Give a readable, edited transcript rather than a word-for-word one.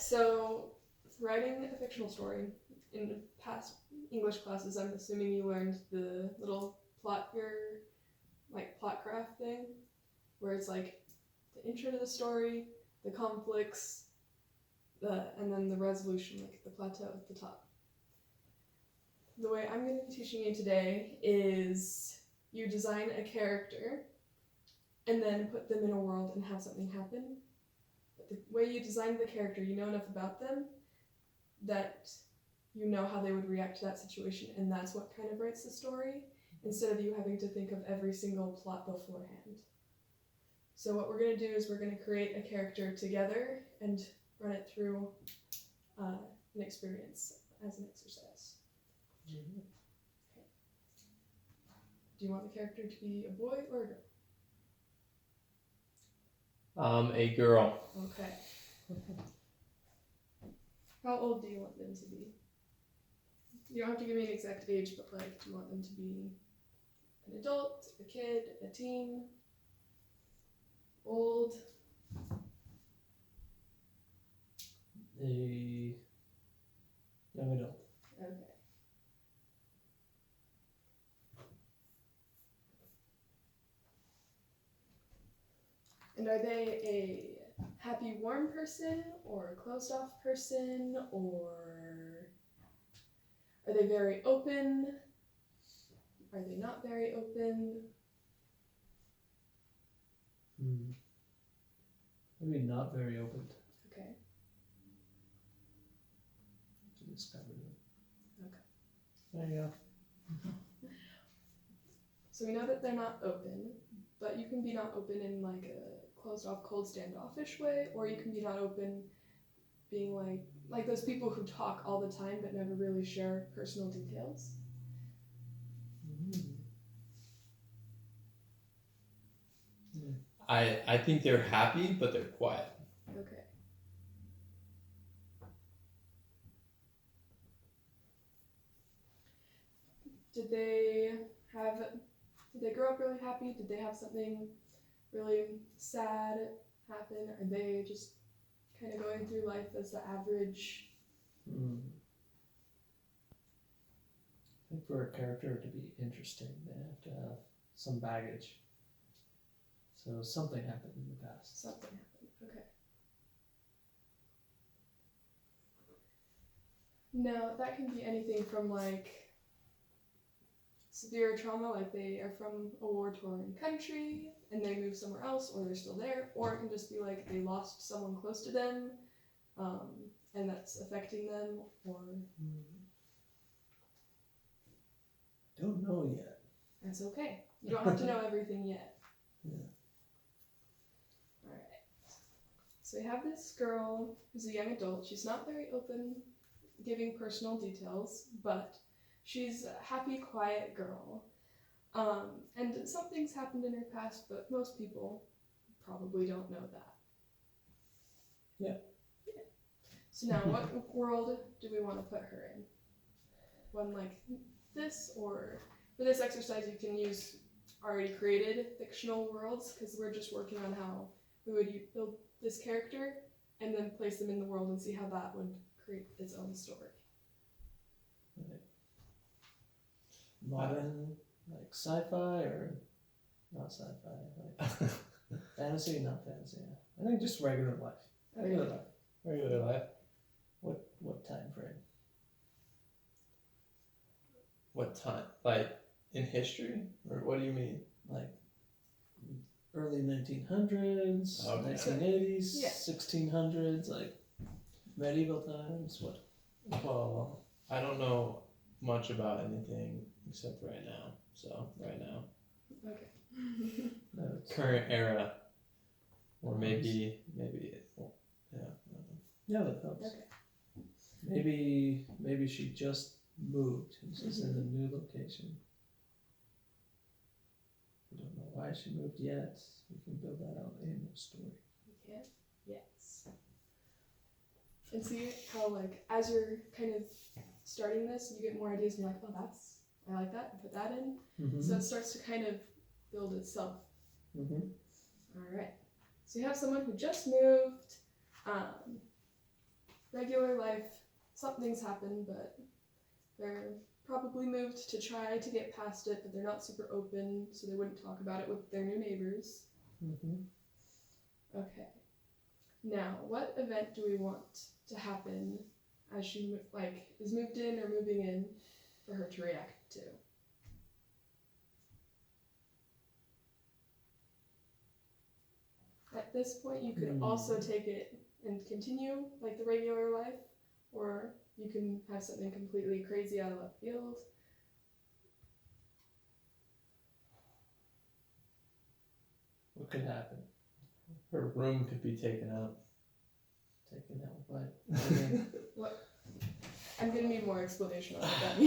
so writing a fictional story, in past English classes, I'm assuming you learned the little plot graph thing, where it's like the intro to the story, the conflicts, and then the resolution, like the plateau at the top. The way I'm going to be teaching you today is you design a character and then put them in a world and have something happen. But the way you design the character, you know enough about them that you know how they would react to that situation, and that's what kind of writes the story, instead of you having to think of every single plot beforehand. So what we're going to do is we're going to create a character together and run it through an experience as an exercise. Mm-hmm. Okay. Do you want the character to be a boy or a girl? A girl. Okay. How old do you want them to be? You don't have to give me an exact age, but like, do you want them to be an adult, a kid, a teen, old? A young adult. Okay. And are they a happy, warm person, or a closed-off person, or are they very open? Are they not very open? Maybe not very open Okay. to discover them. Okay. There you go. So we know that they're not open, but you can be not open in like a closed-off, cold, standoffish way, or you can be not open being like those people who talk all the time but never really share personal details. I think they're happy, but they're quiet. Okay. Did they grow up really happy? Did they have something really sad happen? Are they just kind of going through life as the average? I think for a character to be interesting, they have to have some baggage. So something happened in the past. Something happened. Okay. Now, that can be anything from like severe trauma, like they are from a war-torn country and they move somewhere else, or they're still there, or it can just be like they lost someone close to them, and that's affecting them, or Don't know yet. that's okay. You don't have to know everything yet. Yeah. Alright. So we have this girl who's a young adult. She's not very open giving personal details, but she's a happy, quiet girl. And something's happened in her past, but most people probably don't know that. Yeah. So now, what world do we want to put her in? One like this, or for this exercise you can use already created fictional worlds, because we're just working on how we would build this character and then place them in the world and see how that would create its own story. Right. Modern, like sci-fi, or not sci-fi, like fantasy, not fantasy. Yeah. I think just regular life. Regular life. Regular life. What time frame? What time? Like in history, or what do you mean? Like early 1900s, Okay. 1980s, Yeah. 1600s, like medieval times. What? Well, I don't know much about anything except right now. So right now, Okay. No, it's- current era, or maybe well, yeah. I don't know. Yeah, that helps. Okay. Maybe she just moved and she's in a new location. We don't know why she moved yet. We can build that out in the story. You can? Yes. And see how, like, as you're kind of starting this, you get more ideas and you're like, oh, I like that, and put that in. Mm-hmm. So it starts to kind of build itself. Mm-hmm. All right. So you have someone who just moved. regular life, something's happened, but they're probably moved to try to get past it, but they're not super open, so they wouldn't talk about it with their new neighbors. Mm-hmm. Okay. Now, what event do we want to happen as she is moved in or moving in for her to react to? At this point, you could also take it and continue like the regular life, or you can have something completely crazy out of left field. What could happen? Her room could be taken out. Taking out what? I'm gonna need more explanation on what that means.